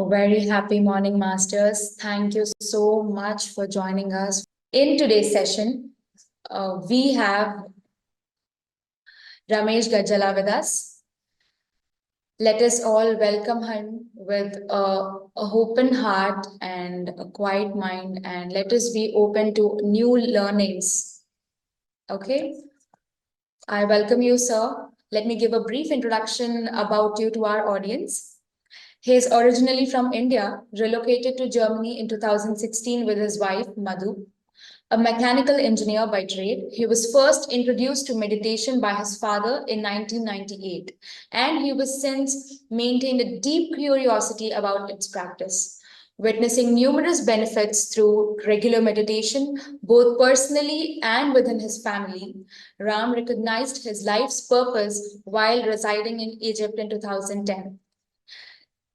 A very happy morning, Masters. Thank you so much for joining us. In today's session, we have Ramesh Gajjala with us. Let us all welcome him with a open heart and a quiet mind, and let us be open to new learnings. Okay? I welcome you, sir. Let me give a brief introduction about you to our audience. He is originally from India, relocated to Germany in 2016 with his wife, Madhu. A mechanical engineer by trade, he was first introduced to meditation by his father in 1998, and he was since maintained a deep curiosity about its practice. Witnessing numerous benefits through regular meditation, both personally and within his family, Ram recognized his life's purpose while residing in Egypt in 2010.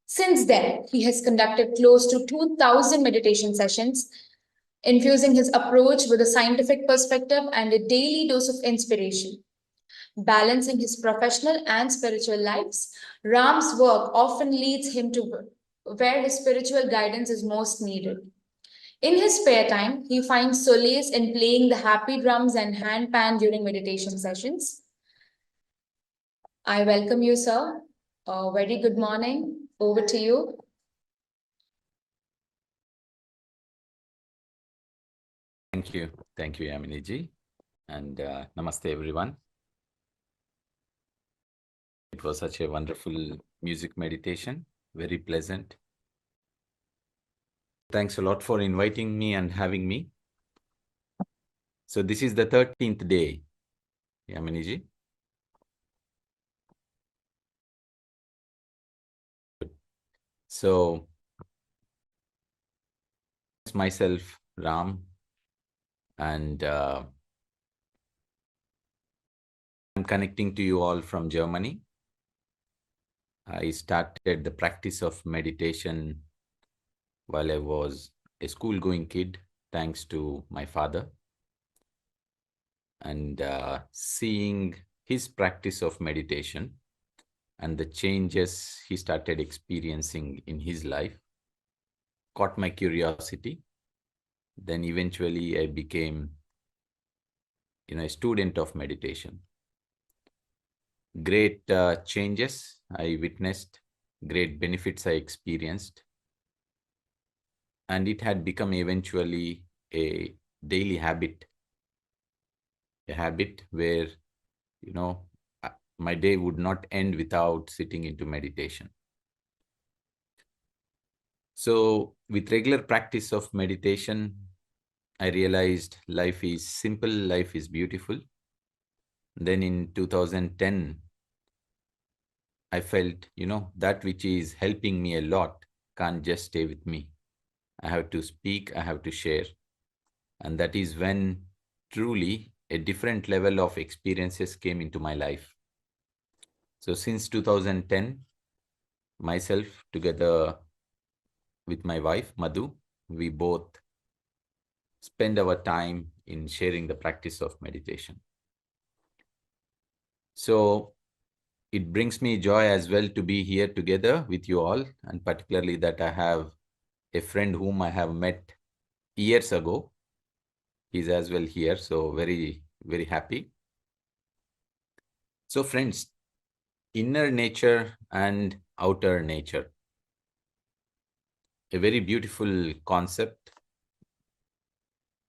Since then, he has conducted close to 2,000 meditation sessions, infusing his approach with a scientific perspective and a daily dose of inspiration. Balancing his professional and spiritual lives, Ram's work often leads him to where his spiritual guidance is most needed. In his spare time, he finds solace in playing the happy drums and handpan during meditation sessions. I welcome you, sir. A very good morning. Over to you. Thank you. Thank you, Yamini ji. And namaste, everyone. It was such a wonderful music meditation, very pleasant. Thanks a lot for inviting me and having me. So this is the 13th day, Yamini ji. So, myself, Ram, and I'm connecting to you all from Germany. I started the practice of meditation while I was a school-going kid, thanks to my father. And seeing his practice of meditation and the changes he started experiencing in his life caught my curiosity. Then eventually I became, a student of meditation. Great changes I witnessed, great benefits I experienced, and it had become eventually a daily habit, a habit where, my day would not end without sitting into meditation. So with regular practice of meditation, I realized life is simple, life is beautiful. Then in 2010, I felt, that which is helping me a lot can't just stay with me. I have to speak, I have to share. And that is when truly a different level of experiences came into my life. So since 2010, myself together with my wife, Madhu, we both spend our time in sharing the practice of meditation. So it brings me joy as well to be here together with you all, and particularly that I have a friend whom I have met years ago. He's as well here, so very, very happy. So friends, inner nature and outer nature, a very beautiful concept.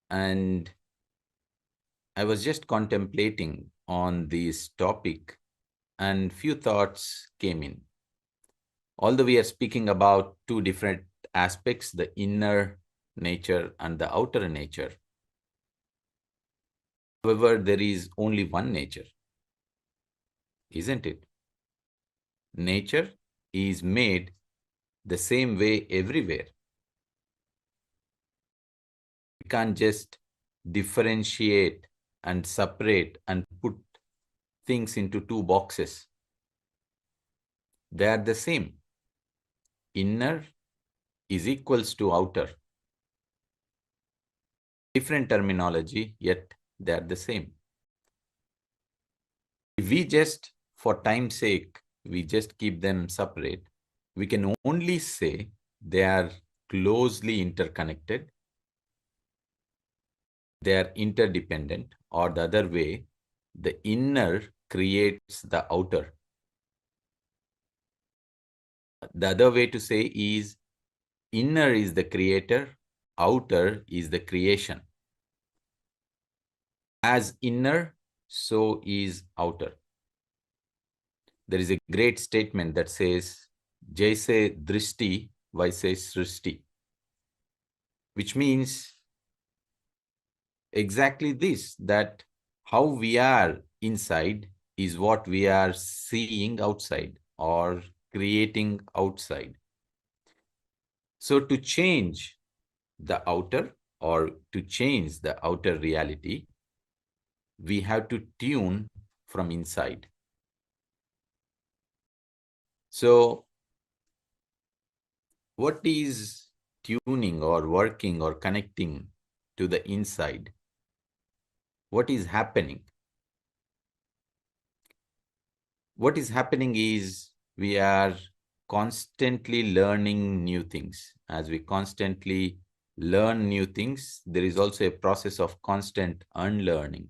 And I was just contemplating on this topic and few thoughts came in. Although we are speaking about two different aspects, the inner nature and the outer nature, however, there is only one nature, isn't it? Nature is made the same way everywhere. We can't just differentiate and separate and put things into two boxes. They are the same. Inner is equals to outer. Different terminology, yet they are the same. If we just, for time's sake, we just keep them separate, we can only say they are closely interconnected. They are interdependent, or the other way, the inner creates the outer. The other way to say is inner is the creator, outer is the creation. As inner, so is outer. There is a great statement that says, Jaise drishti, vaise srishti, which means exactly this, that how we are inside is what we are seeing outside or creating outside. So to change the outer, or to change the outer reality, we have to tune from inside. So what is tuning or working or connecting to the inside? What is happening? What is happening is we are constantly learning new things. As we constantly learn new things, there is also a process of constant unlearning.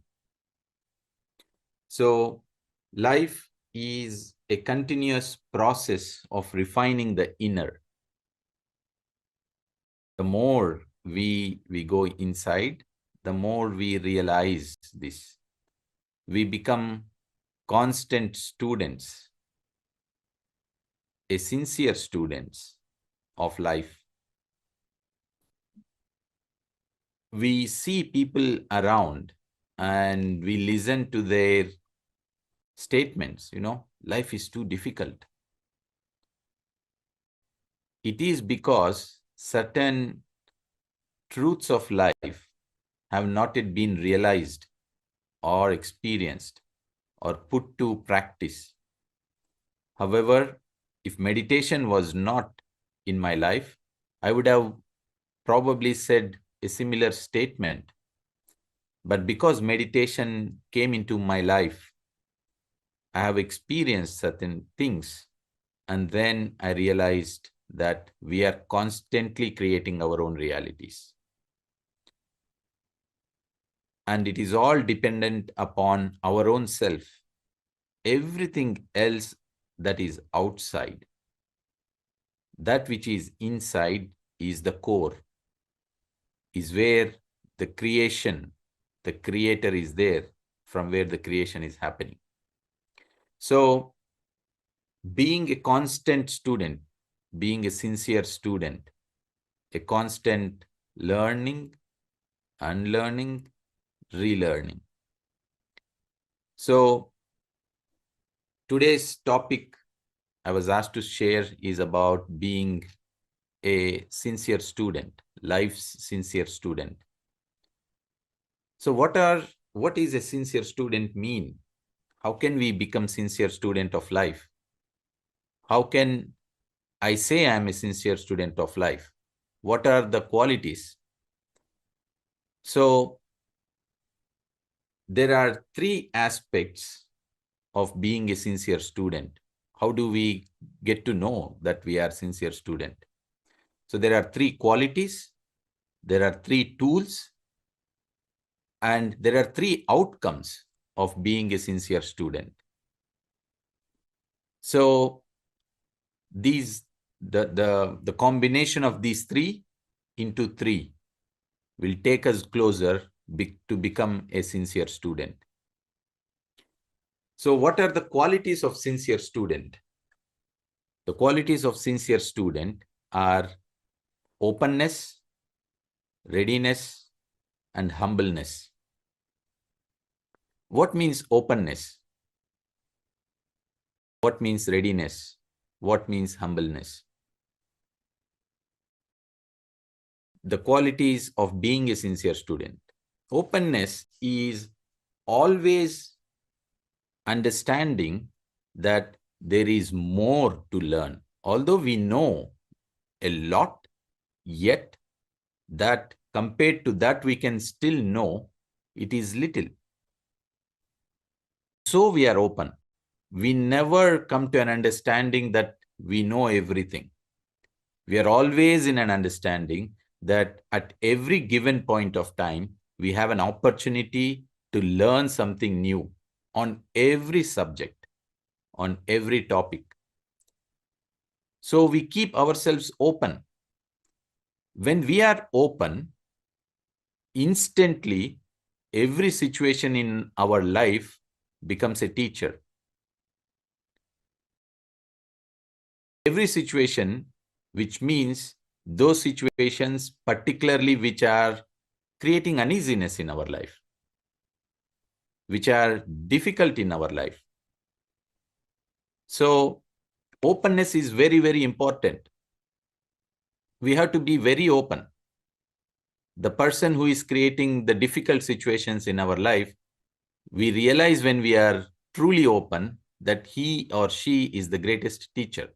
So life is a continuous process of refining the inner. The more we go inside, the more we realize this. We become constant students, a sincere students of life. We see people around and we listen to their statements, life is too difficult. It is because certain truths of life have not yet been realized or experienced or put to practice. However, if meditation was not in my life, I would have probably said a similar statement. But because meditation came into my life, I have experienced certain things, and then I realized that we are constantly creating our own realities. And it is all dependent upon our own self. Everything else that is outside, that which is inside, is the core, is where the creation, the creator is there, from where the creation is happening. So being a constant student, being a sincere student, a constant learning, unlearning, relearning. So today's topic I was asked to share is about being a sincere student, life's sincere student. So what is a sincere student mean? How can we become sincere student of life? How can I say I am a sincere student of life? What are the qualities? So there are three aspects of being a sincere student. How do we get to know that we are sincere student? So there are three qualities, there are three tools, and there are three outcomes of being a sincere student. So the combination of these three into three will take us closer to become a sincere student. So what are the qualities of sincere student? The qualities of sincere student are openness, readiness, and humbleness. What means openness? What means readiness? What means humbleness? The qualities of being a sincere student. Openness is always understanding that there is more to learn. Although we know a lot, yet that compared to that we can still know it is little. So we are open. We never come to an understanding that we know everything. We are always in an understanding that at every given point of time, we have an opportunity to learn something new on every subject, on every topic. So we keep ourselves open. When we are open, instantly, every situation in our life becomes a teacher. Every situation, which means those situations, particularly which are creating uneasiness in our life, which are difficult in our life. So, openness is very, very important. We have to be very open. The person who is creating the difficult situations in our life, we realize when we are truly open that he or she is the greatest teacher.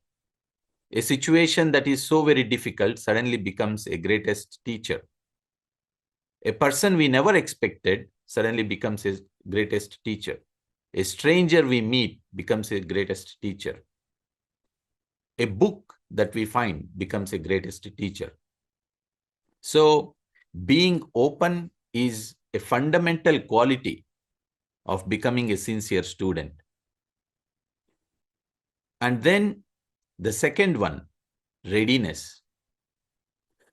A situation that is so very difficult suddenly becomes a greatest teacher. A person we never expected suddenly becomes his greatest teacher. A stranger we meet becomes a greatest teacher. A book that we find becomes a greatest teacher. So, being open is a fundamental quality of becoming a sincere student. And then the second one, readiness.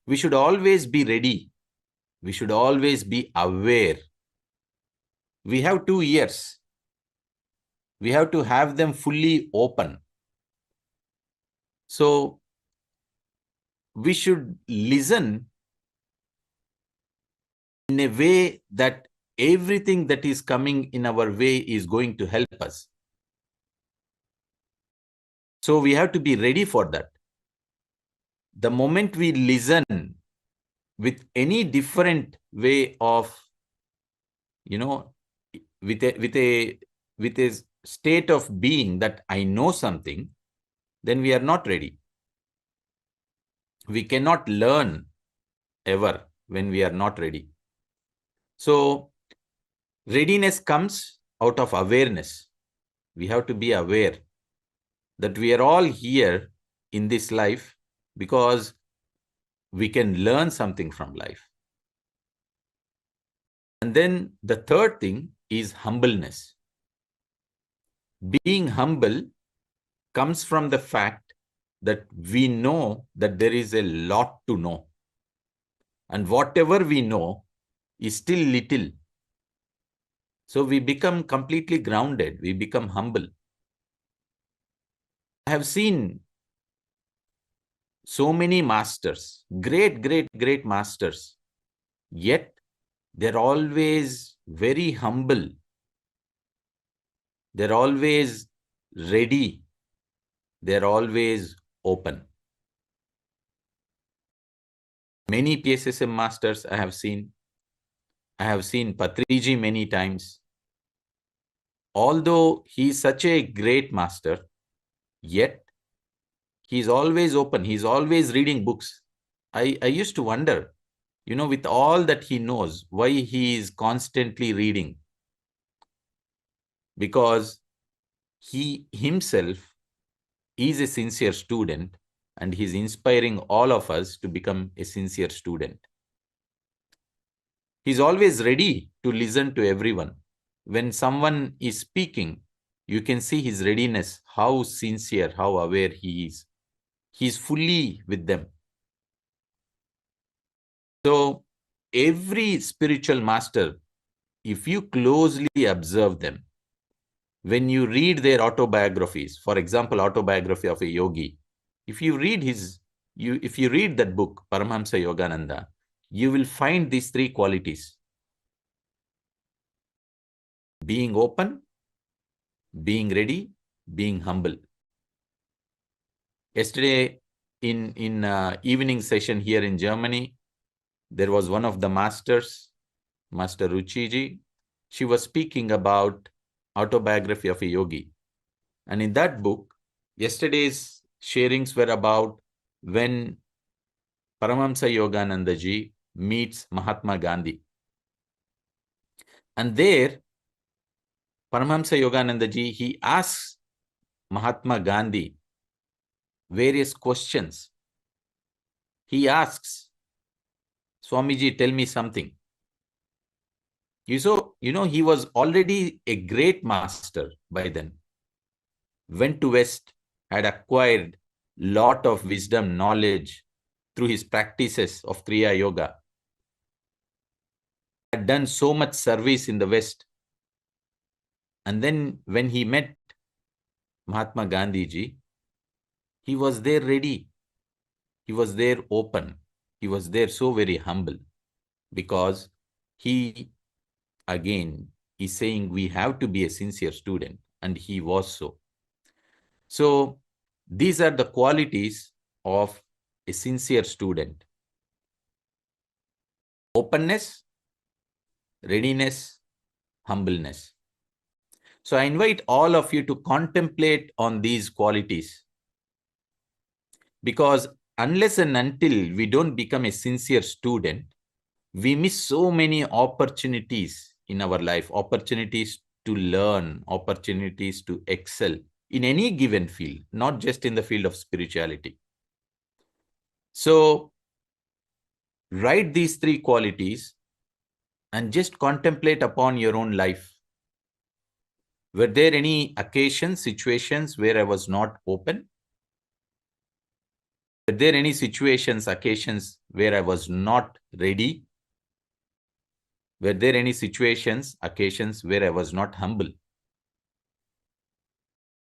We should always be ready. We should always be aware. We have 2 ears. We have to have them fully open. So, we should listen in a way that everything that is coming in our way is going to help us. So we have to be ready for that. The moment we listen with any different way of, with a state of being that I know something, then we are not ready. We cannot learn ever when we are not ready. So readiness comes out of awareness. We have to be aware that we are all here in this life because we can learn something from life. And then the third thing is humbleness. Being humble comes from the fact that we know that there is a lot to know. And whatever we know is still little. So we become completely grounded. We become humble. I have seen so many masters, great masters, yet they're always very humble. They're always ready. They're always open. Many PSSM masters I have seen. I have seen Patriji many times. Although he is such a great master, yet he is always open. He is always reading books. I used to wonder, with all that he knows, why he is constantly reading. Because he himself is a sincere student and he's inspiring all of us to become a sincere student. He's always ready to listen to everyone. When someone is speaking, you can see his readiness, how sincere, how aware he is. He's fully with them. So every spiritual master, if you closely observe them, when you read their autobiographies, for example, autobiography of a yogi, if you read that book, Paramahamsa Yogananda, you will find these 3 qualities: being open, being ready, being humble. Yesterday, in evening session here in Germany, there was one of the masters, Master Ruchiji. She was speaking about autobiography of a yogi. And in that book, yesterday's sharings were about when Paramahamsa Yogananda ji meets Mahatma Gandhi. And there, Paramahamsa Yogananda ji, he asks Mahatma Gandhi various questions. he asks, Swamiji, tell me something. He was already a great master by then. Went to West, had acquired lot of wisdom, knowledge through his practices of Kriya Yoga. Had done so much service in the West. And then when he met Mahatma Gandhi ji, he was there ready. He was there open. He was there so very humble, because he, again, is saying we have to be a sincere student, and he was so. So these are the qualities of a sincere student: openness, readiness, humbleness. So I invite all of you to contemplate on these qualities, because unless and until we don't become a sincere student, we miss so many opportunities in our life, opportunities to learn, opportunities to excel in any given field, not just in the field of spirituality. So write these three qualities and just contemplate upon your own life. Were there any occasions, situations where I was not open? Were there any situations, occasions where I was not ready? Were there any situations, occasions where I was not humble?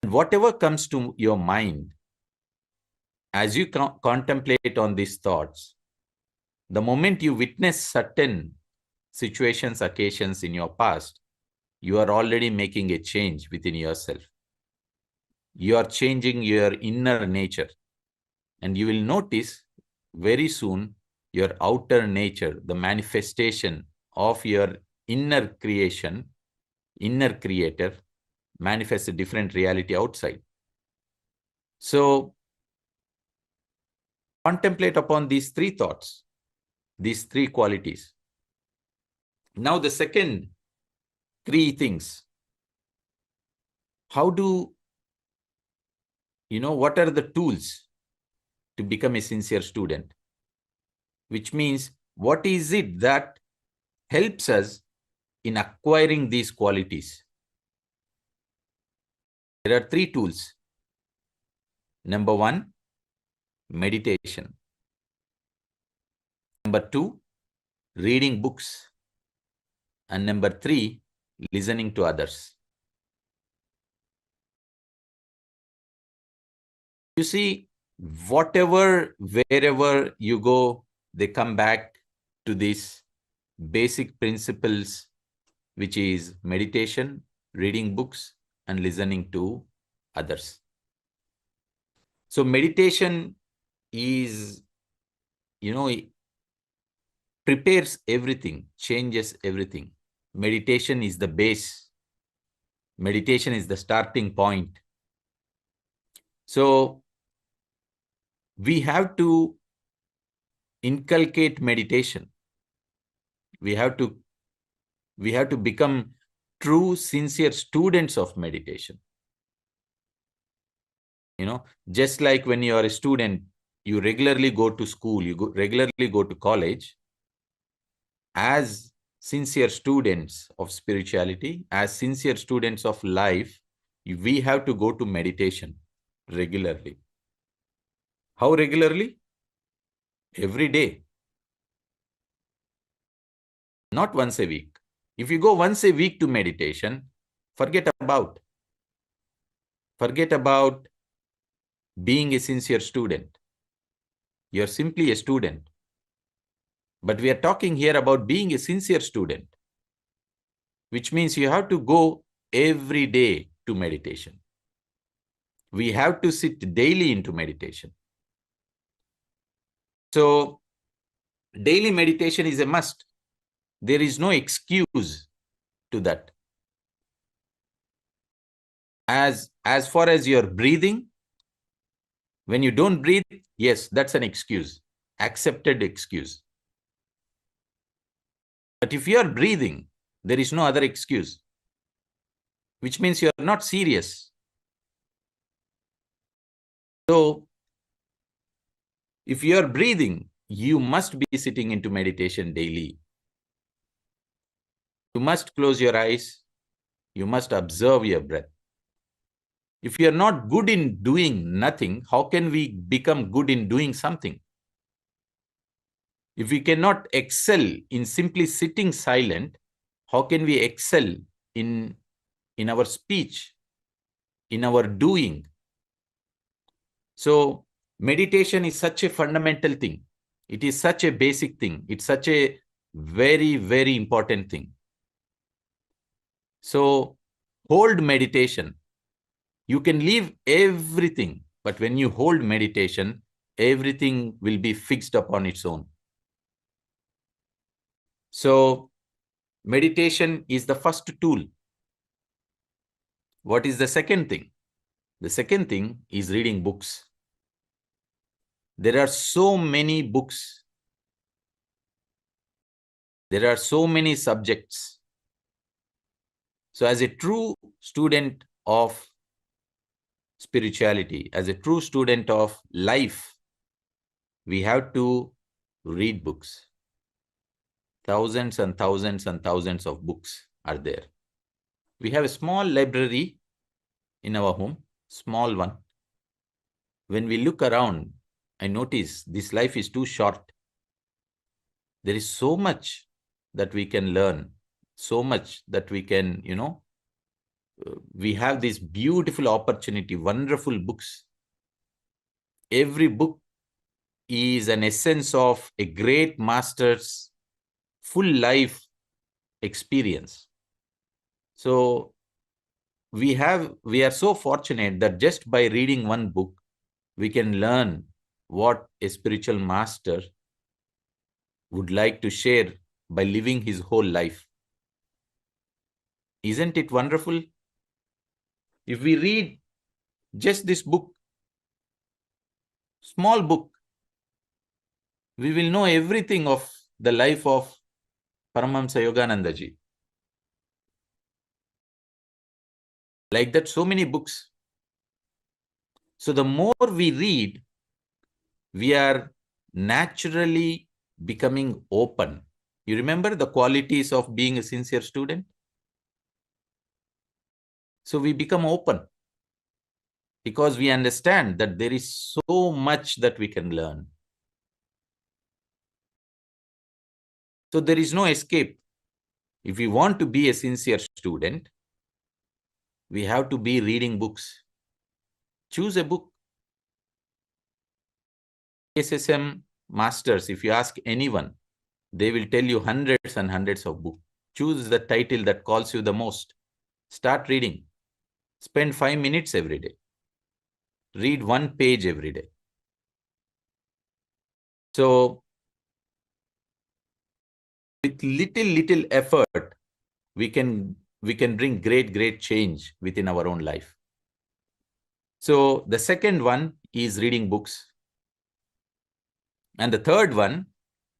And whatever comes to your mind, as you contemplate on these thoughts, the moment you witness certain situations, occasions in your past, you are already making a change within yourself. You are changing your inner nature, and you will notice very soon your outer nature, the manifestation of your inner creation, inner creator, manifests a different reality outside. So contemplate upon these three thoughts, these three qualities. Now the second three things. How do, what are the tools to become a sincere student? Which means, what is it that helps us in acquiring these qualities? There are three tools. Number one, meditation. Number two, reading books. And number three, listening to others. You see, wherever you go, they come back to these basic principles, which is meditation, reading books, and listening to others. So meditation is, it prepares everything, changes everything. Meditation is the base. Meditation is the starting point. So we have to inculcate meditation. We have to become true, sincere students of meditation. Just like when you are a student, you regularly go to school, regularly go to college. As sincere students of spirituality, as sincere students of life, we have to go to meditation regularly. How regularly? Every day. Not once a week. If you go once a week to meditation, forget about being a sincere student. You're simply a student. But we are talking here about being a sincere student, which means you have to go every day to meditation. We have to sit daily into meditation. So daily meditation is a must. There is no excuse to that. As far as you're breathing, when you don't breathe, yes, that's an excuse, accepted excuse. But if you're breathing, there is no other excuse, which means you're not serious. So If you are breathing, you must be sitting into meditation daily. You must close your eyes. You must observe your breath. If you are not good in doing nothing, how can we become good in doing something? If we cannot excel in simply sitting silent, how can we excel in our speech, in our doing? So meditation is such a fundamental thing. It is such a basic thing. It's such a very, very important thing. So hold meditation. You can leave everything, but when you hold meditation, everything will be fixed upon its own. So meditation is the first tool. What is the second thing? The second thing is reading books. There are so many books. There are so many subjects. So as a true student of spirituality, as a true student of life, we have to read books. Thousands and thousands and thousands of books are there. We have a small library in our home, small one. When we look around, I notice this life is too short. There is so much that we can learn, so much that we can, we have this beautiful opportunity, wonderful books. Every book is an essence of a great master's full life experience. So we are so fortunate that just by reading one book, we can learn what a spiritual master would like to share by living his whole life. Isn't it wonderful? If we read just this book, small book, we will know everything of the life of Paramahamsa Yogananda ji. Like that, so many books. So the more we read, we are naturally becoming open. You remember the qualities of being a sincere student? So we become open because we understand that there is so much that we can learn. So there is no escape. If we want to be a sincere student, we have to be reading books. Choose a book. PSSM masters, if you ask anyone, they will tell you hundreds and hundreds of books. Choose the title that calls you the most. Start reading. Spend 5 minutes every day. Read one page every day. So with little effort, we can bring great change within our own life. So the second one is reading books. And the third one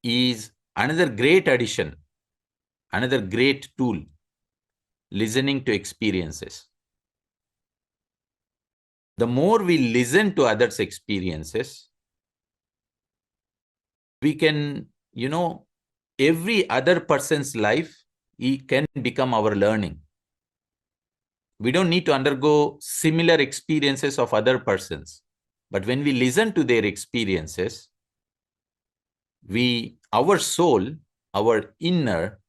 is another great addition, another great tool, listening to experiences. The more we listen to others' experiences, we can, every other person's life can become our learning. We don't need to undergo similar experiences of other persons. But when we listen to their experiences, our soul, our inner,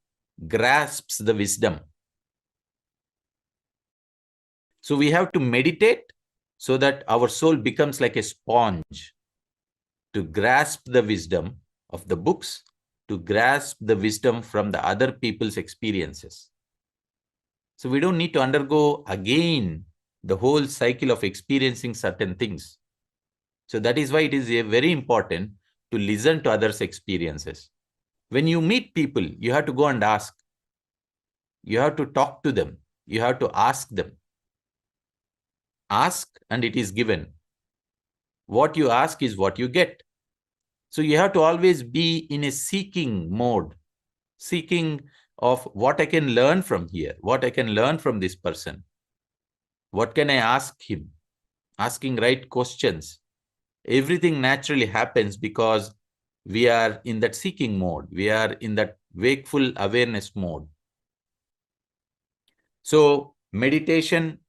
grasps the wisdom. So we have to meditate so that our soul becomes like a sponge to grasp the wisdom of the books, to grasp the wisdom from the other people's experiences. So we don't need to undergo again the whole cycle of experiencing certain things. So that is why it is very important to listen to others' experiences. When you meet people, you have to go and ask. You have to talk to them. You have to ask them. Ask and it is given. What you ask is what you get. So you have to always be in a seeking mode, seeking of what I can learn from here, what I can learn from this person. What can I ask him? Asking right questions. Everything naturally happens because we are in that seeking mode. We are in that wakeful awareness mode. So meditation,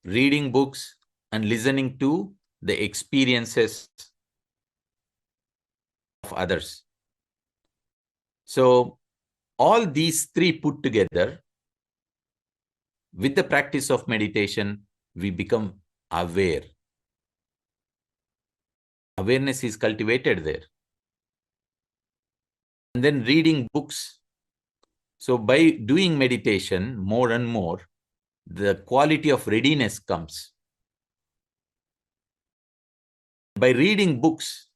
reading books, and listening to the experiences of others. So all these three put together, with the practice of meditation, we become aware. Awareness is cultivated there. And then reading books. So by doing meditation more and more, the quality of readiness comes. By reading books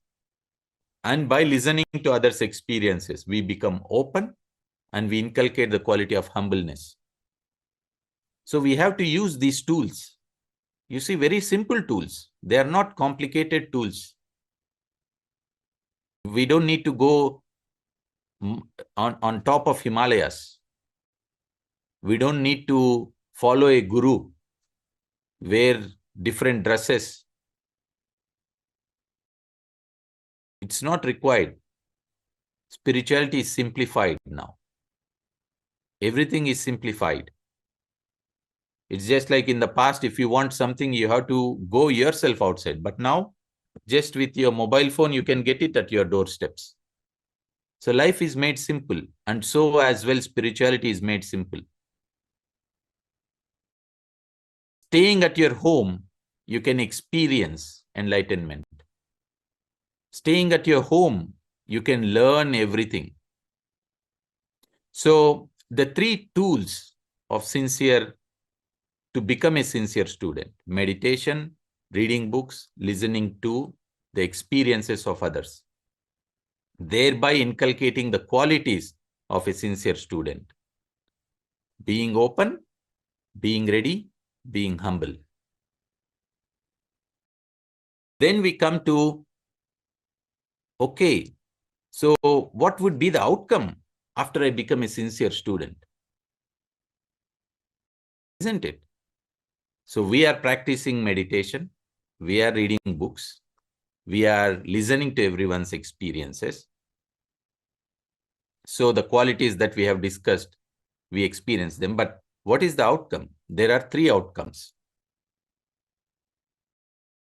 and by listening to others' experiences, we become open and we inculcate the quality of humbleness. So we have to use these tools. You see, very simple tools. They are not complicated tools. We don't need to go on top of Himalayas. We don't need to follow a guru, wear different dresses. It's not required. Spirituality is simplified now. Everything is simplified. It's just like in the past, if you want something, you have to go yourself outside. But now, just with your mobile phone, you can get it at your doorsteps. So life is made simple, and so as well spirituality is made simple. Staying at your home, you can experience enlightenment. Staying at your home, you can learn everything. So the three tools of to become a sincere student: meditation, reading books, listening to the experiences of others, thereby inculcating the qualities of a sincere student: being open, being ready, being humble. Then we come to, okay, so what would be the outcome after I become a sincere student? Isn't it? So we are practicing meditation, we are reading books, we are listening to everyone's experiences. So the qualities that we have discussed, we experience them. But what is the outcome? There are three outcomes.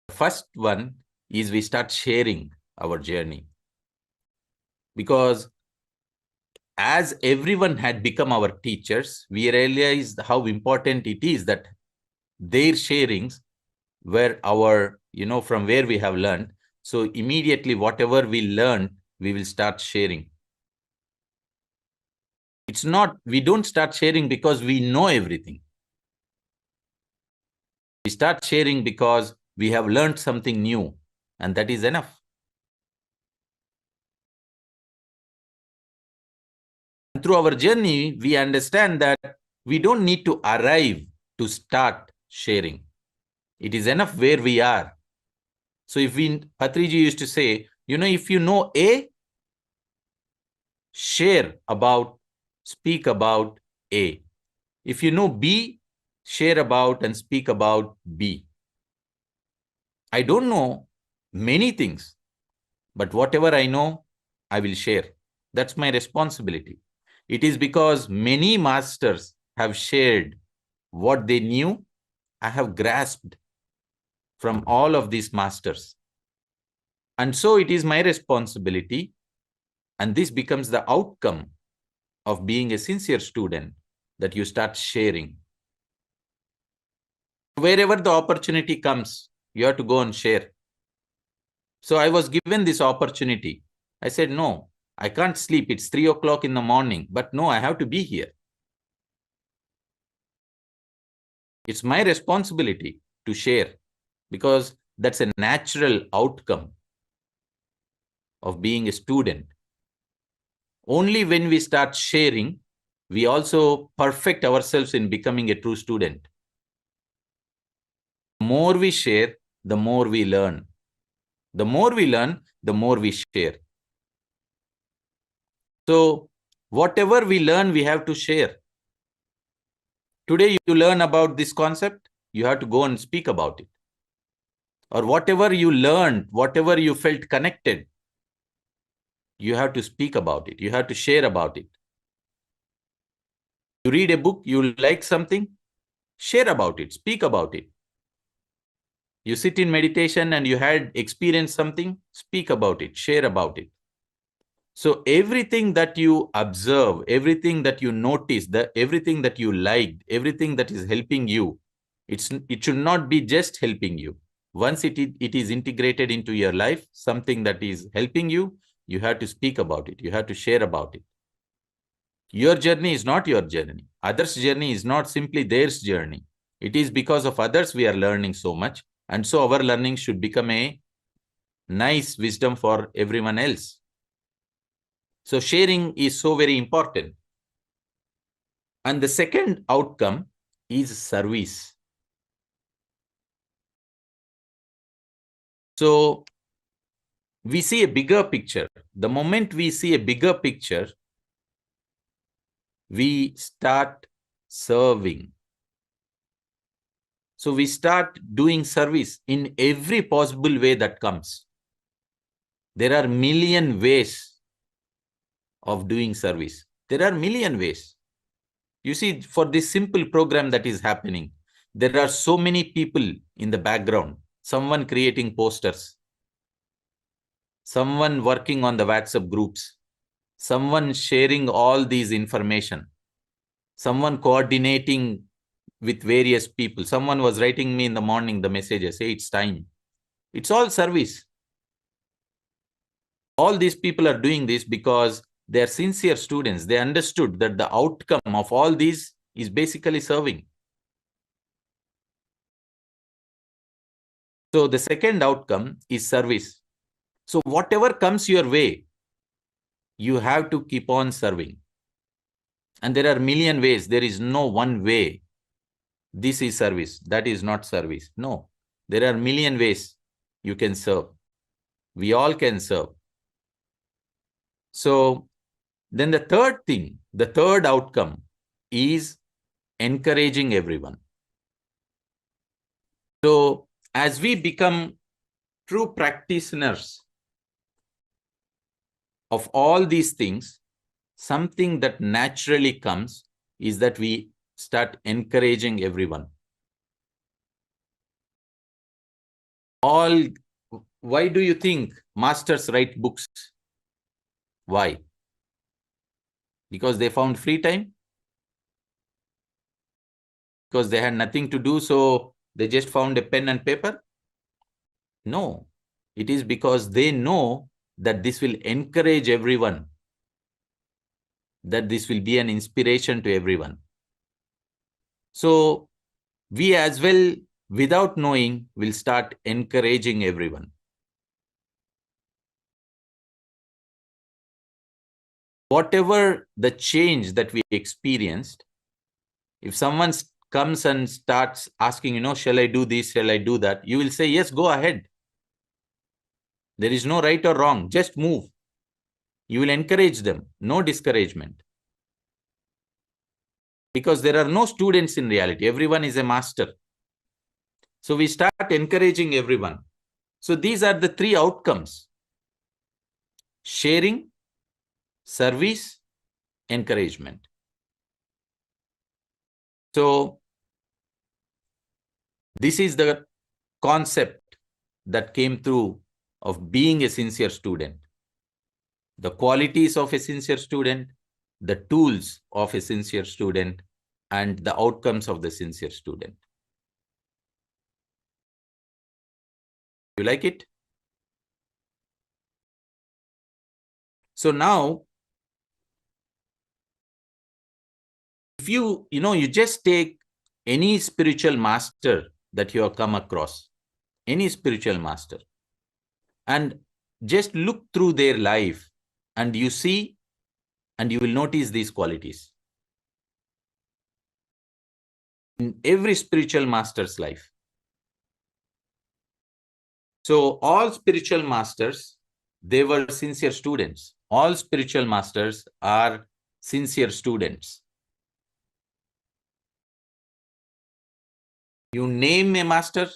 The first one is we start sharing our journey. Because as everyone had become our teachers, we realized how important it is that their sharings were our, from where we have learned. So immediately whatever we learned, we will start sharing. It's not, we don't start sharing because we know everything. We start sharing because we have learned something new, and that is enough. And through our journey, we understand that we don't need to arrive to start sharing. It is enough where we are. So if Patriji used to say, if you know A, share about, speak about A. If you know B, share about and speak about B. I don't know many things, but whatever I know, I will share. That's my responsibility. It is because many masters have shared what they knew. I have grasped from all of these masters. And so it is my responsibility, and this becomes the outcome of being a sincere student, that you start sharing. Wherever the opportunity comes, you have to go and share. So I was given this opportunity. I said, no, I can't sleep. It's 3 o'clock in the morning, but no, I have to be here. It's my responsibility to share, because that's a natural outcome of being a student. Only when we start sharing, we also perfect ourselves in becoming a true student. The more we share, the more we learn. The more we learn, the more we share. So whatever we learn, we have to share. Today you learn about this concept, you have to go and speak about it. or whatever you learned, whatever you felt connected, you have to speak about it. You have to share about it. You read a book, you like something, share about it, speak about it. You sit in meditation and you had experienced something, speak about it, share about it. So everything that you observe, everything that you notice, everything that you liked, everything that is helping you, it should not be just helping you. Once it is integrated into your life, something that is helping you, you have to speak about it. You have to share about it. Your journey is not your journey. Others' journey is not simply their journey. It is because of others we are learning so much. And so our learning should become a nice wisdom for everyone else. So sharing is so very important. And the second outcome is service. So we see a bigger picture. The moment we see a bigger picture, we start serving. So we start doing service in every possible way that comes. There are million ways of doing service. There are million ways. You see, for this simple program that is happening, there are so many people in the background. Someone creating posters, someone working on the WhatsApp groups, someone sharing all these information, someone coordinating with various people. Someone was writing me in the morning the messages, hey, it's time. It's all service. All these people are doing this because they are sincere students. They understood that the outcome of all these is basically serving. So the second outcome is service. So whatever comes your way, you have to keep on serving. And there are a million ways. There is no one way. This is service. That is not service. No, there are a million ways you can serve. We all can serve. So then the third thing, the third outcome is encouraging everyone. So as we become true practitioners of all these things, something that naturally comes is that we start encouraging everyone. Why do you think masters write books? Why? Because they found free time? Because they had nothing to do, so they just found a pen and paper? No, it is because they know that this will encourage everyone, that this will be an inspiration to everyone. So we as well, without knowing, will start encouraging everyone. Whatever the change that we experienced, if someone comes and starts asking, shall I do this, shall I do that? You will say, yes, go ahead. There is no right or wrong, just move. You will encourage them, no discouragement. Because there are no students in reality, everyone is a master. So we start encouraging everyone. So these are the three outcomes: sharing, service, encouragement. So this is the concept that came through of being a sincere student. The qualities of a sincere student, the tools of a sincere student, and the outcomes of the sincere student. You like it? So now, if you just take any spiritual master that you have come across, any spiritual master, and just look through their life, and you see, and you will notice these qualities in every spiritual master's life. So all spiritual masters, they were sincere students. All spiritual masters are sincere students. You name a master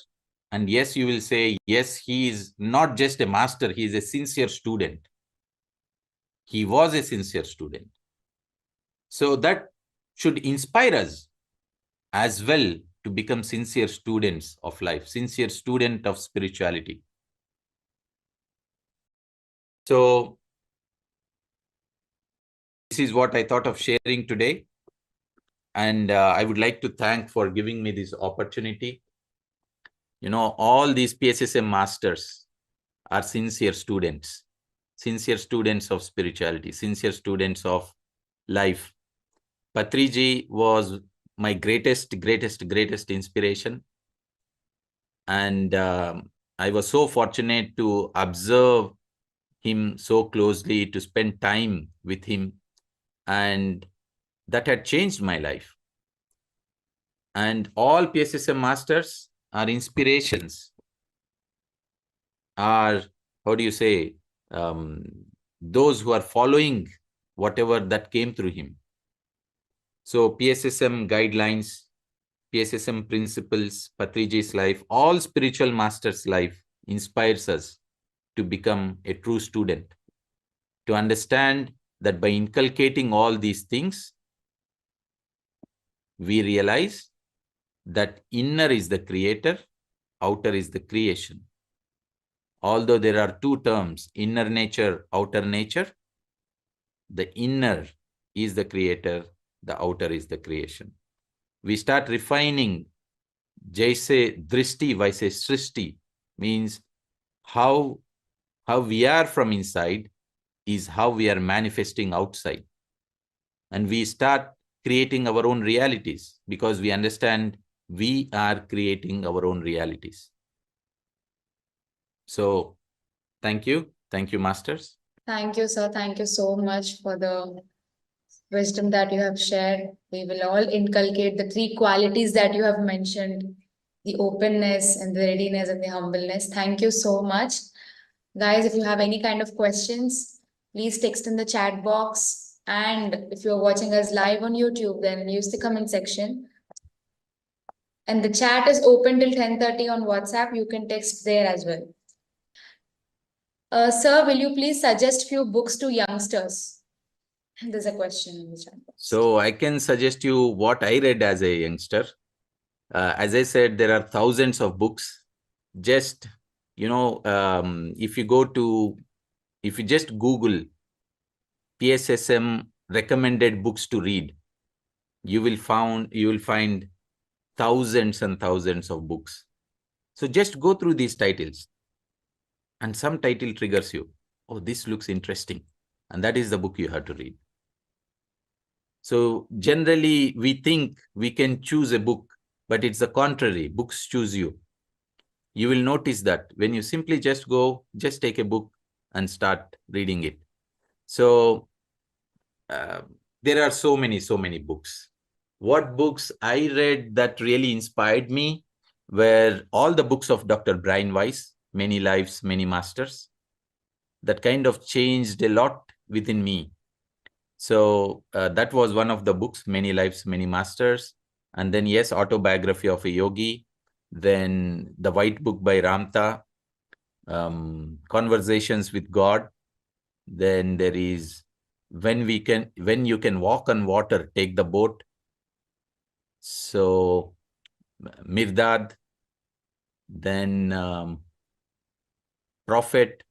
And yes, you will say, yes, he is not just a master, he is a sincere student. He was a sincere student. So that should inspire us as well to become sincere students of life, sincere student of spirituality. So this is what I thought of sharing today. And I would like to thank for giving me this opportunity. You know, all these PSSM masters are sincere students of spirituality, sincere students of life. Patriji was my greatest inspiration. And I was so fortunate to observe him so closely, to spend time with him. And that had changed my life. And all PSSM masters are inspirations, are, how do you say, those who are following whatever that came through him. So PSSM guidelines, PSSM principles, Patriji's life, all spiritual masters' life inspires us to become a true student, to understand that by inculcating all these things, we realize that inner is the creator, outer is the creation. Although there are two terms, inner nature, outer nature, the inner is the creator, the outer is the creation. We start refining, jaise drishti, vaise srishti, means how we are from inside is how we are manifesting outside. And we start creating our own realities because we understand we are creating our own realities. So thank you, masters. Thank you, sir. Thank you so much for the wisdom that you have shared. We will all inculcate the three qualities that you have mentioned, the openness and the readiness and the humbleness. Thank you so much. Guys, if you have any kind of questions, please text in the chat box. And if you're watching us live on YouTube, then use the comment section. And the chat is open till 10:30 on WhatsApp. You can text there as well. Sir, will you please suggest few books to youngsters? There's a question in the chat box. So I can suggest you what I read as a youngster. As I said, there are thousands of books. Just, if you just Google PSSM recommended books to read, you will find thousands and thousands of books. So just go through these titles, and some title triggers you. Oh, this looks interesting. And that is the book you have to read. So generally, we think we can choose a book, but it's the contrary. Books choose you. You will notice that when you simply just take a book and start reading it. So there are so many books. What books I read that really inspired me were all the books of Dr. Brian Weiss, Many Lives, Many Masters. That kind of changed a lot within me. So that was one of the books, Many Lives, Many Masters. And then, yes, Autobiography of a Yogi. Then The White Book by Ramtha, Conversations with God. Then there is When You Can Walk on Water, Take the Boat. So Mirdad. Then Prophet.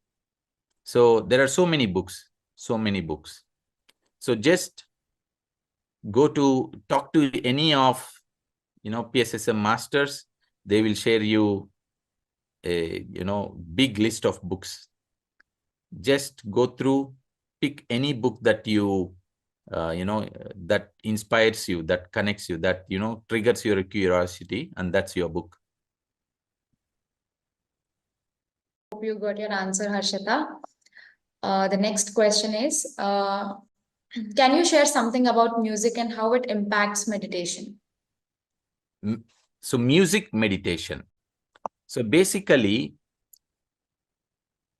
So there are so many books. So just talk to any of PSSM masters. They will share you a big list of books. Just go through, pick any book that you that inspires you, that connects you, that triggers your curiosity, and that's your book. Hope you got your answer, Harshita. The next question is, can you share something about music and how it impacts meditation? So music meditation. So basically,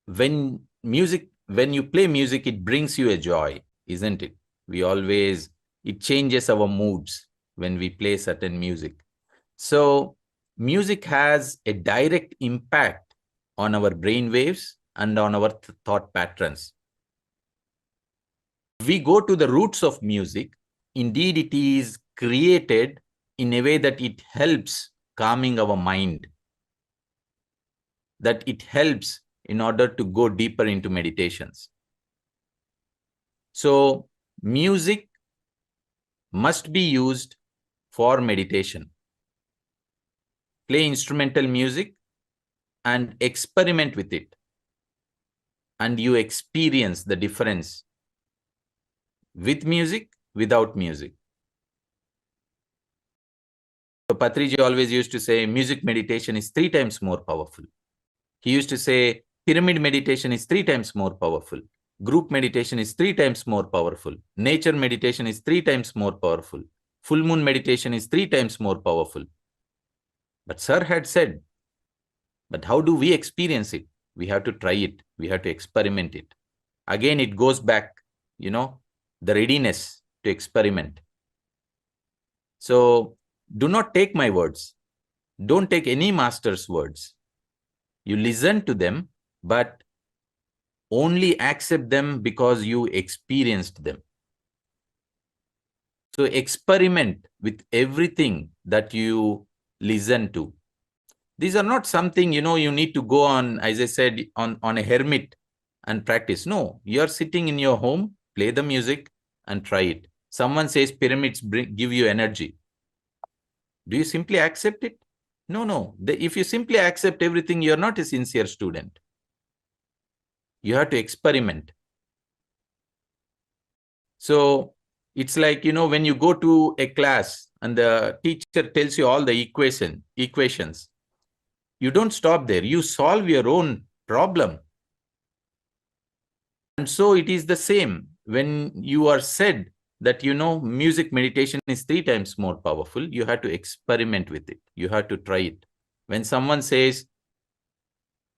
when you play music, it brings you a joy, isn't it? It changes our moods when we play certain music. So music has a direct impact on our brain waves and on our thought patterns. If we go to the roots of music, indeed it is created in a way that it helps calming our mind, that it helps in order to go deeper into meditations. So music must be used for meditation. Play instrumental music and experiment with it, and you experience the difference with music, without music. So Patriji always used to say music meditation is 3 times more powerful. He used to say pyramid meditation is 3 times more powerful. Group meditation is 3 times more powerful. Nature meditation is 3 times more powerful. Full moon meditation is 3 times more powerful. But Sir had said, but how do we experience it? We have to try it. We have to experiment it. Again, it goes back, the readiness to experiment. So do not take my words. Don't take any master's words. You listen to them, but only accept them because you experienced them. So experiment with everything that you listen to. These are not something, you need to go on, as I said, on a hermit and practice. No, you're sitting in your home, play the music and try it. Someone says pyramids give you energy. Do you simply accept it? No. If you simply accept everything, you're not a sincere student. You have to experiment. So it's like, when you go to a class and the teacher tells you all the equations, you don't stop there. You solve your own problem. And so it is the same when you are said that, music meditation is 3 times more powerful. You have to experiment with it. You have to try it. When someone says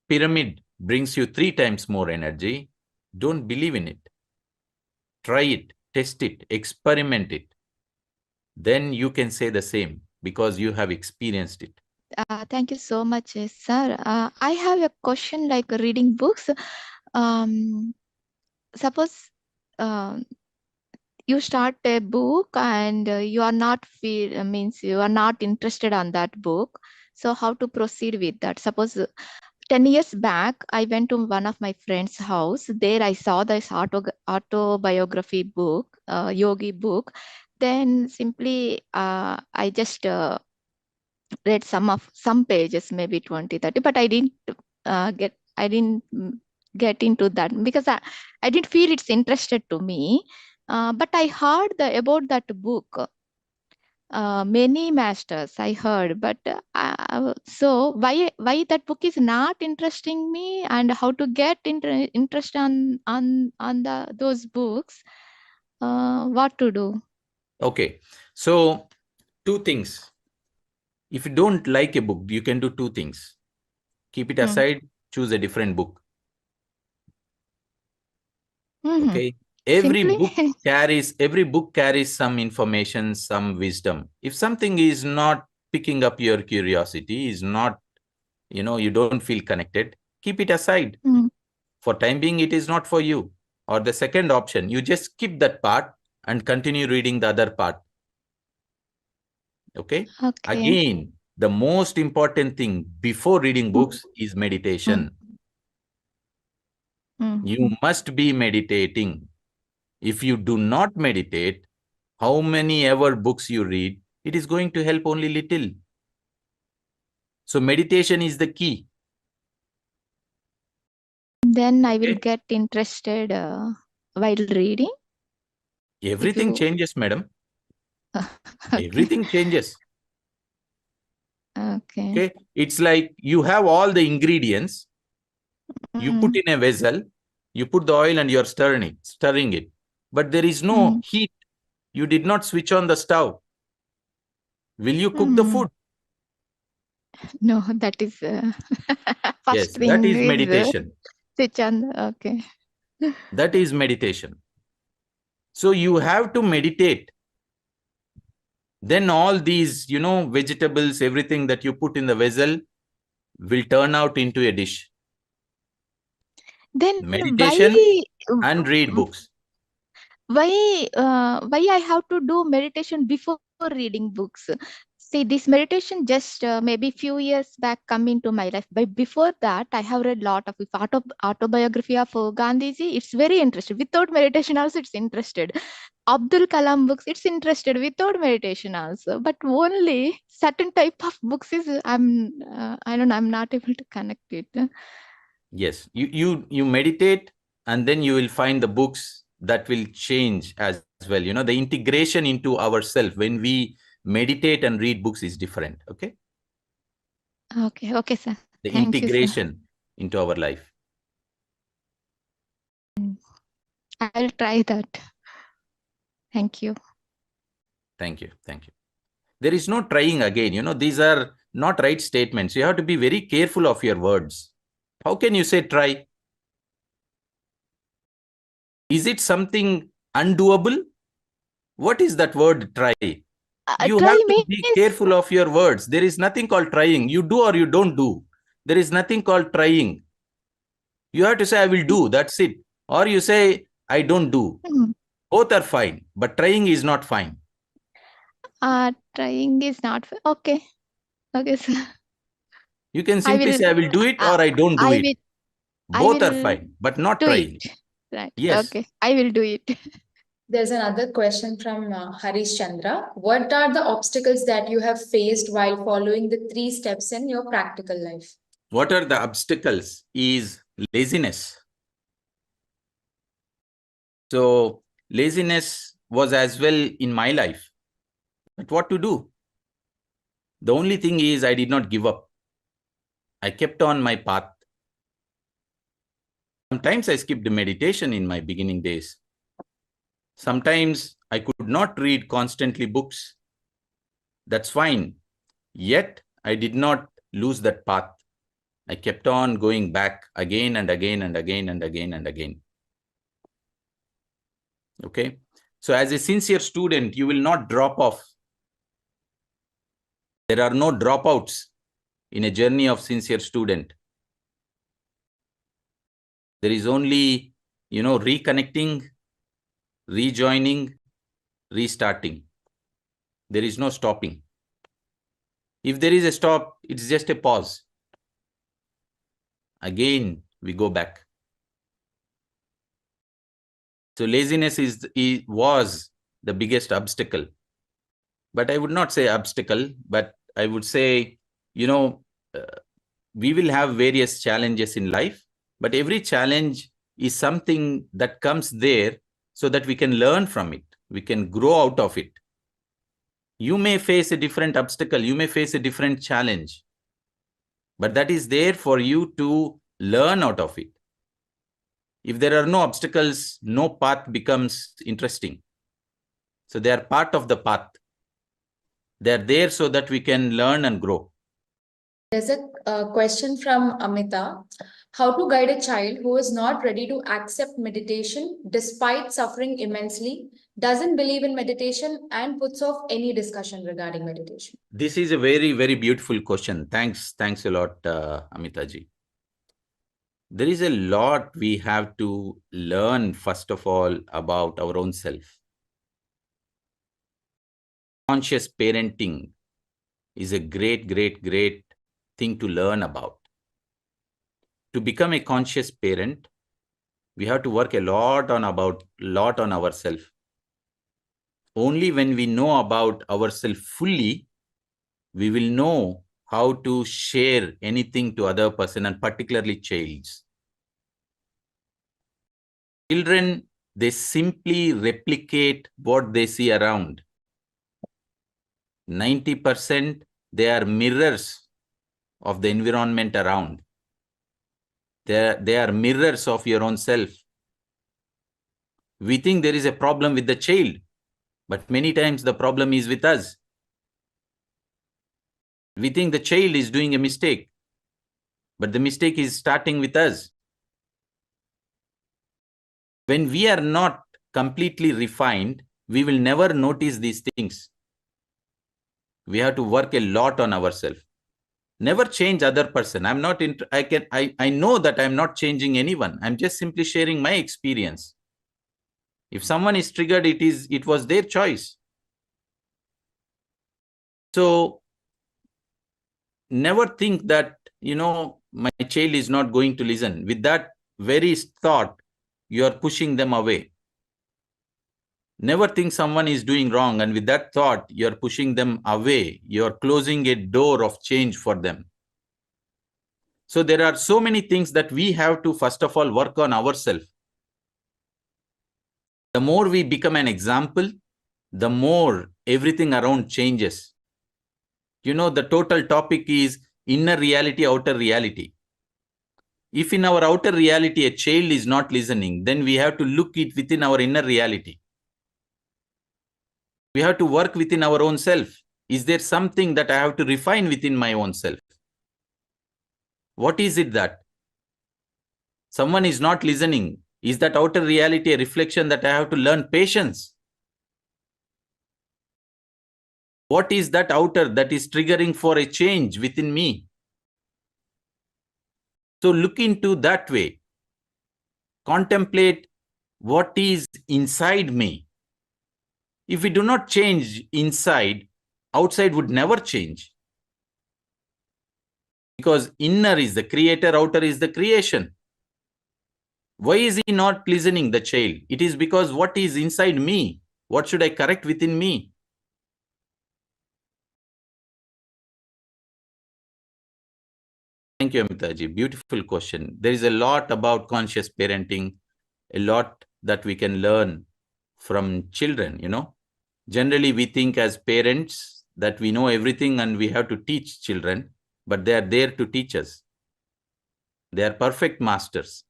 pyramid brings you 3 times more energy, don't believe in it. Try it, test it, experiment it. Then you can say the same because you have experienced it. Thank you so much, sir. I have a question like reading books. Suppose you start a book and you are not means you are not interested on that book. So how to proceed with that? Suppose 10 years back, I went to one of my friend's house. There I saw this autobiography book, yogi book. Then simply I just read some pages, maybe 20, 30, but I didn't get into that because I didn't feel it's interested to me. But I heard about that book. Many masters I heard, but so why that book is not interesting me, and how to get interest on those books? What to do? Okay, so 2 things. If you don't like a book, you can do 2 things. Keep it aside, choose a different book. Okay. Every book carries some information, some wisdom. If something is not picking up your curiosity, is not, you don't feel connected, keep it aside. For time being, it is not for you. Or the second option, you just skip that part and continue reading the other part. Okay. Again, the most important thing before reading books is meditation. You must be meditating. If you do not meditate, how many ever books you read, it is going to help only little. So meditation is the key. Then I will get interested while reading. Everything changes, madam. Everything changes. Okay. It's like you have all the ingredients. You put in a vessel, you put the oil and you're stirring it. But there is no heat. You did not switch on the stove. Will you cook the food? No, that is first thing. That is meditation. Switch on. Okay. That is meditation. So you have to meditate. then all these, vegetables, everything that you put in the vessel will turn out into a dish. Then Meditation and read books. why I have to do meditation before reading books? See, this meditation just maybe few years back come into my life. But before that, I have read lot of autobiography of Gandhiji. It's very interesting. Without meditation also, it's interested. Abdul Kalam books, it's interested without meditation also. But only certain type of books is I don't know. I'm not able to connect it. Yes, you meditate, and then you will find the books that will change as well. The integration into ourselves when we meditate and read books is different. Okay, Okay, sir. the Thank you, sir. integration into our life. I'll try that. Thank you. Thank you. There is no trying again. These are not right statements. You have to be very careful of your words. How can you say try? Is it something undoable? What is that word try? You Try have to means be careful of your words. There is nothing called trying. You do or you don't do. There is nothing called trying. You have to say, I will do. That's it. Or you say, I don't do. Both are fine. But trying is not fine. Trying is not okay. Okay, sir. You can simply say, I will do it or I don't do it. Both are fine, but not trying. Right. Yes. Okay. I will do it. There's another question from Harish Chandra. What are the obstacles that you have faced while following the 3 steps in your practical life? What are the obstacles is laziness. So laziness was as well in my life. But what to do? The only thing is I did not give up. I kept on my path. Sometimes I skipped meditation in my beginning days. Sometimes I could not read constantly books. That's fine. Yet I did not lose that path. I kept on going back again and again and again and again and again. Okay. So as a sincere student, you will not drop off. There are no dropouts in a journey of sincere student. There is only, reconnecting, rejoining, restarting. There is no stopping. If there is a stop, it's just a pause. Again, we go back. So laziness was the biggest obstacle. But I would not say obstacle, but I would say, we will have various challenges in life, but every challenge is something that comes there so that we can learn from it. We can grow out of it. You may face a different obstacle. You may face a different challenge, but that is there for you to learn out of it. If there are no obstacles, no path becomes interesting. So they are part of the path. They are there so that we can learn and grow. There's a question from Amita. How to guide a child who is not ready to accept meditation despite suffering immensely, doesn't believe in meditation, and puts off any discussion regarding meditation? This is a very, very beautiful question. Thanks a lot, Amita ji. There is a lot we have to learn, first of all, about our own self. Conscious parenting is a great, great, great thing to learn about. To become a conscious parent, we have to work a lot on ourselves. Only when we know about ourselves fully, we will know how to share anything to other person, and particularly childs. Children, they simply replicate what they see around. 90% they are mirrors of the environment around. They are mirrors of your own self. We think there is a problem with the child, but many times the problem is with us. We think the child is doing a mistake, but the mistake is starting with us. When we are not completely refined, we will never notice these things. We have to work a lot on ourselves. Never change other person. I'm not I know that I'm not changing anyone. I'm just simply sharing my experience. If someone is triggered, it was their choice. So never think that, my child is not going to listen. With that very thought, you are pushing them away. Never think someone is doing wrong, and with that thought, you are pushing them away. You are closing a door of change for them. So there are so many things that we have to, first of all, work on ourselves. The more we become an example, the more everything around changes. The total topic is inner reality, outer reality. If in our outer reality a child is not listening, then we have to look it within our inner reality. We have to work within our own self. Is there something that I have to refine within my own self? What is it that someone is not listening? Is that outer reality a reflection that I have to learn patience? What is that outer that is triggering for a change within me? So look into that way. Contemplate what is inside me. If we do not change inside, outside would never change. Because inner is the creator, outer is the creation. Why is he not listening, the child? It is because what is inside me? What should I correct within me? Thank you, Amitaji. Beautiful question. There is a lot about conscious parenting, a lot that we can learn from children, Generally, we think as parents that we know everything and we have to teach children, but they are there to teach us. They are perfect masters.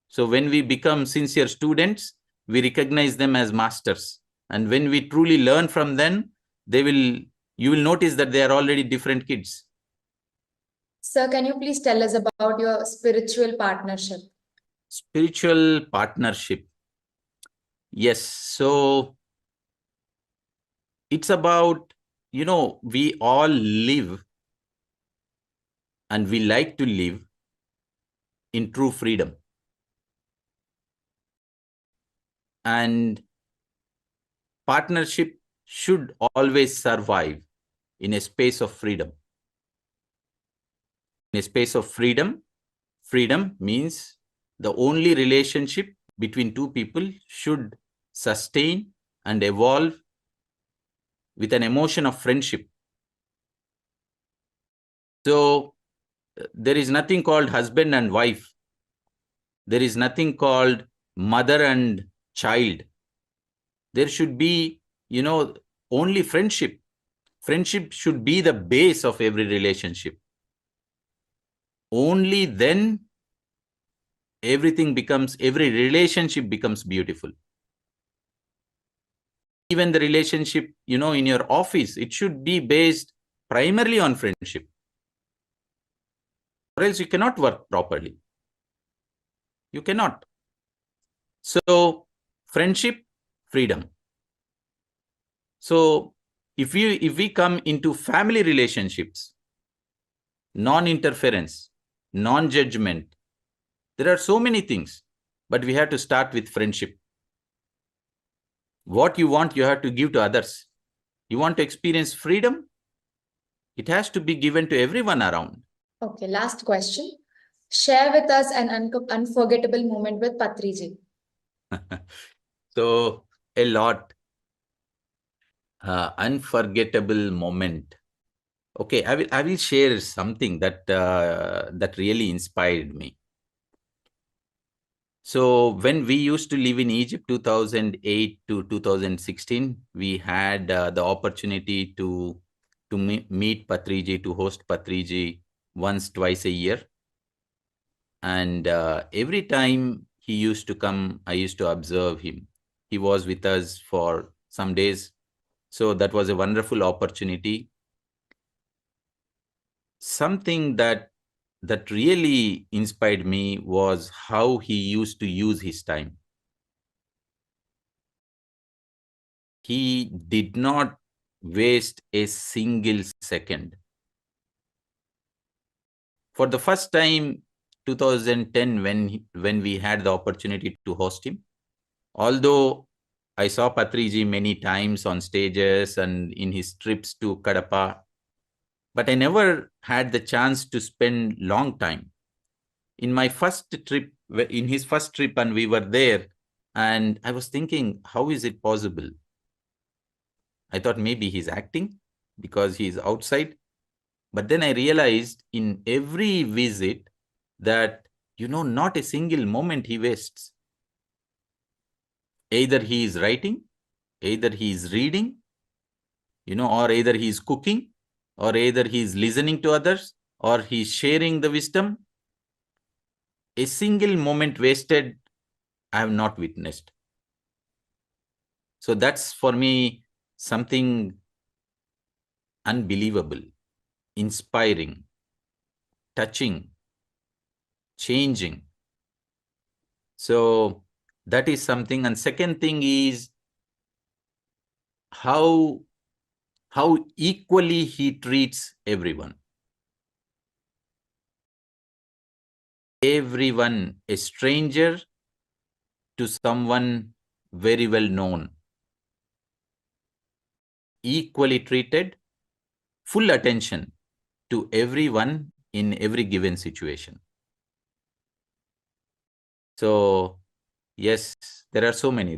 So when we become sincere students, we recognize them as masters. And when we truly learn from them, you will notice that they are already different kids. Sir, can you please tell us about your spiritual partnership? Spiritual partnership. Yes. So it's about, we all live and we like to live in true freedom. And partnership should always survive in a space of freedom. In a space of freedom, freedom means the only relationship between two people should sustain and evolve with an emotion of friendship. So there is nothing called husband and wife. There is nothing called mother and child. There should be, only friendship. Friendship should be the base of every relationship. Only then every relationship becomes beautiful. Even the relationship, in your office, it should be based primarily on friendship. Or else you cannot work properly. You cannot. So, friendship, freedom. So, if we come into family relationships, non-interference, non-judgment, there are so many things, but we have to start with friendship. What you want, you have to give to others. You want to experience freedom? It has to be given to everyone around. Okay, last question. Share with us an unforgettable moment with Patriji. So, a lot. Unforgettable moment. Okay, I will share something that really inspired me. So when we used to live in Egypt, 2008 to 2016, we had the opportunity to meet Patriji, to host Patriji once, twice a year. And every time he used to come, I used to observe him. He was with us for some days. So that was a wonderful opportunity. Something that really inspired me was how he used to use his time. He did not waste a single second. For the first time, 2010, when we had the opportunity to host him, although I saw Patriji many times on stages and in his trips to Kadapa, but I never had the chance to spend long time. In my first trip, in his first trip, and we were there, and I was thinking, how is it possible? I thought maybe he's acting because he's outside. But then I realized in every visit that, not a single moment he wastes. Either he is writing, either he is reading, or either he is cooking, or either he is listening to others, or he is sharing the wisdom. A single moment wasted, I have not witnessed. So that's for me something unbelievable, inspiring, touching, changing. So that is something. And second thing is how equally he treats everyone. Everyone, a stranger to someone very well known, equally treated, full attention to everyone in every given situation. So yes, there are so many.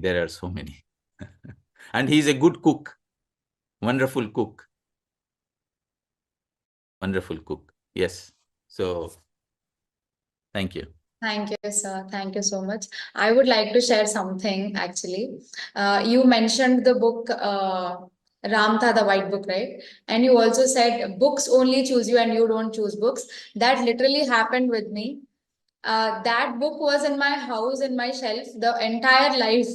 And he's a good cook, wonderful cook. Yes. So thank you. Thank you, sir. Thank you so much. I would like to share something actually. You mentioned the book Ramtha, the White Book, right? And you also said books only choose you and you don't choose books. That literally happened with me. That book was in my house, in my shelf, the entire life.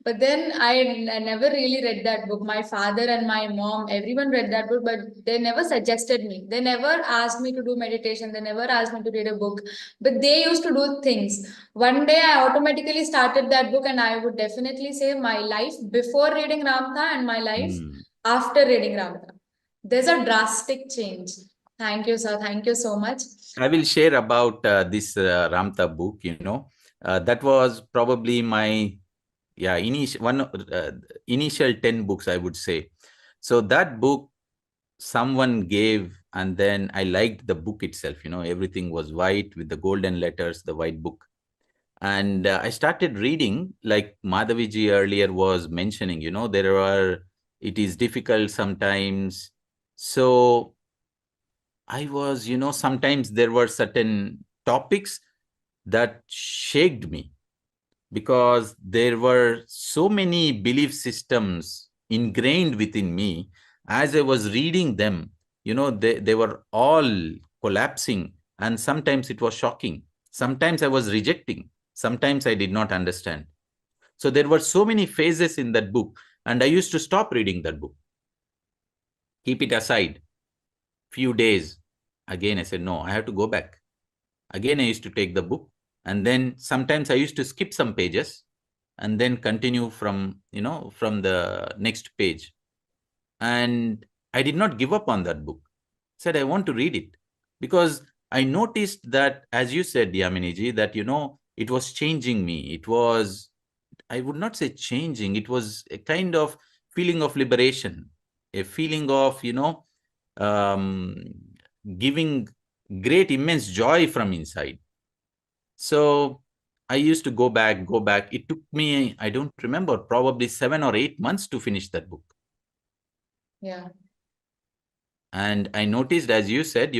But then I never really read that book. My father and my mom, everyone read that book, but they never suggested me. They never asked me to do meditation. They never asked me to read a book. But they used to do things. One day I automatically started that book, and I would definitely say my life before reading Ramtha and my life after reading Ramtha. There's a drastic change. Thank you, sir. Thank you so much. I will share about this Ramtha book. That was probably my initial 10 books, I would say. So that book someone gave, and then I liked the book itself. Everything was white with the golden letters, the white book. And I started reading, like Madhaviji earlier was mentioning, it is difficult sometimes. So I was, sometimes there were certain topics that shaken me, because there were so many belief systems ingrained within me. As I was reading them, they were all collapsing, and sometimes it was shocking. Sometimes I was rejecting. Sometimes I did not understand. So there were so many phases in that book, and I used to stop reading that book, keep it aside. Few days, again I said, no, I have to go back. Again, I used to take the book, and then sometimes I used to skip some pages and then continue from the next page. And I did not give up on that book. I said, I want to read it, because I noticed that, as you said, Yaminiji, that, it was changing me. It was, I would not say changing, it was a kind of feeling of liberation, a feeling of, giving great, immense joy from inside. So I used to go back. It took me, I don't remember, probably 7 or 8 months to finish that book. Yeah. And I noticed, as you said,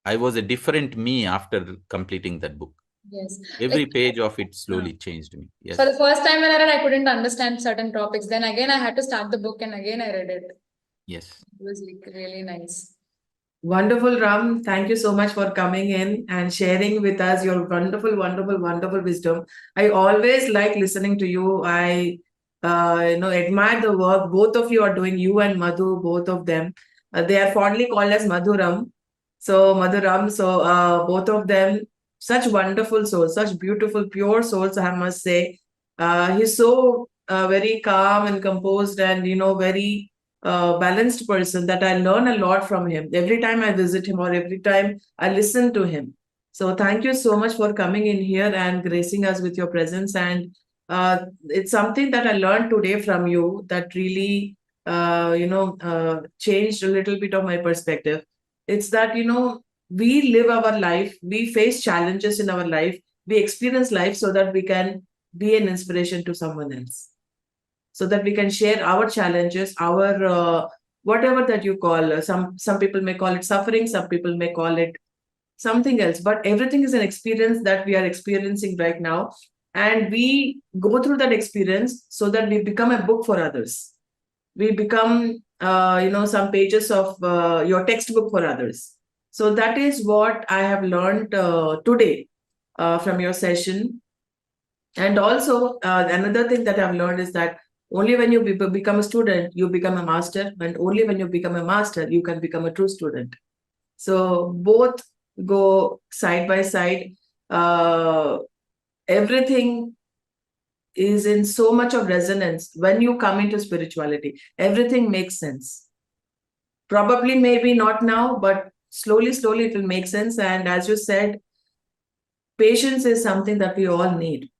I was a different me after completing that book. Yes. Every page of it slowly changed me. Yes. For the first time when I read, I couldn't understand certain topics. Then again, I had to start the book, and again I read it. Yes. It was like really nice. Wonderful, Ram. Thank you so much for coming in and sharing with us your wonderful, wonderful, wonderful wisdom. I always like listening to you. I, admire the work both of you are doing. You and Madhu, both of them. They are fondly called as Madhuram. So Madhuram. So both of them, such wonderful souls, such beautiful, pure souls. I must say, he's so very calm and composed, and very balanced person that I learn a lot from him every time I visit him or every time I listen to him. So thank you so much for coming in here and gracing us with your presence. And it's something that I learned today from you that really, changed a little bit of my perspective. It's that, we live our life, we face challenges in our life, we experience life so that we can be an inspiration to someone else, so that we can share our challenges, our whatever that you call. Some people may call it suffering, some people may call it something else, but everything is an experience that we are experiencing right now, and we go through that experience so that we become a book for others. We become some pages of your textbook for others. So that is what I have learned today from your session. And also another thing that I've learned is that only when you become a student, you become a master, and only when you become a master, you can become a true student. So both go side by side. Everything is in so much of resonance. When you come into spirituality, everything makes sense. Probably maybe not now, but slowly it will make sense. And as you said, patience is something that we all need.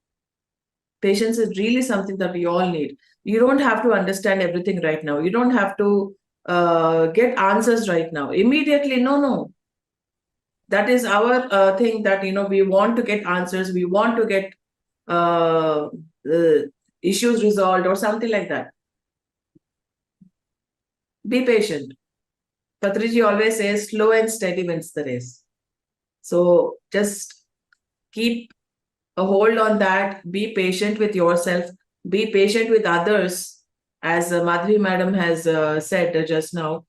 Patience is really something that we all need. You don't have to understand everything right now. You don't have to get answers right now. Immediately, no. That is our thing that, we want to get answers. We want to get issues resolved or something like that. Be patient. Patriji always says, slow and steady wins the race. So just keep a hold on that. Be patient with yourself. Be patient with others, as Madhuri madam has said just now,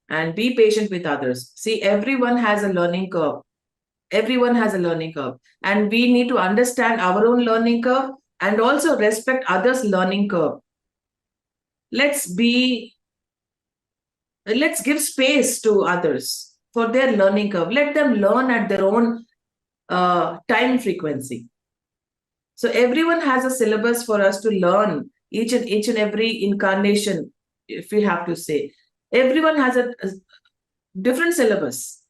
and be patient with others. See, everyone has a learning curve. Everyone has a learning curve, and we need to understand our own learning curve and also respect others' learning curve. Let's give space to others for their learning curve. Let them learn at their own time frequency. So everyone has a syllabus for us to learn each and every incarnation, if we have to say. Everyone has a different syllabus.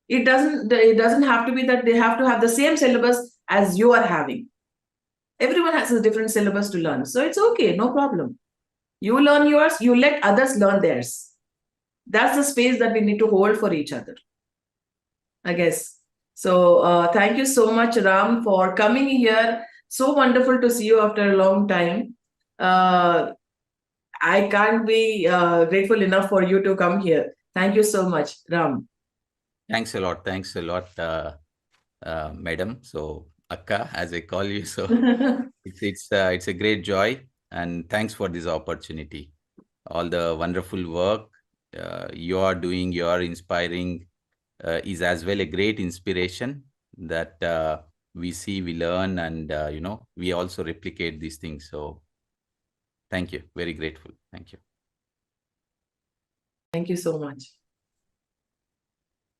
It doesn't have to be that they have to have the same syllabus as you are having. Everyone has a different syllabus to learn. So it's okay, no problem. You learn yours, you let others learn theirs. That's the space that we need to hold for each other, I guess. So thank you so much, Ram, for coming here. So wonderful to see you after a long time. I can't be grateful enough for you to come here. Thank you so much, Ram. Thanks a lot. Thanks a lot, madam. So Akka, as I call you. So it's a great joy, and thanks for this opportunity. All the wonderful work you are doing, you are inspiring, is as well a great inspiration that we see, we learn, and we also replicate these things. So thank you. Very grateful. Thank you. Thank you so much.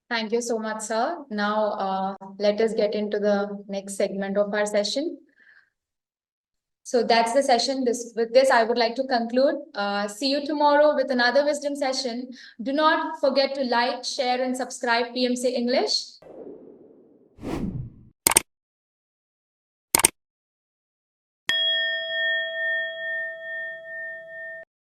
Thank you so much, sir. Now, let us get into the next segment of our session. So that's the session. With this, I would like to conclude. See you tomorrow with another wisdom session. Do not forget to like, share, and subscribe PMC English.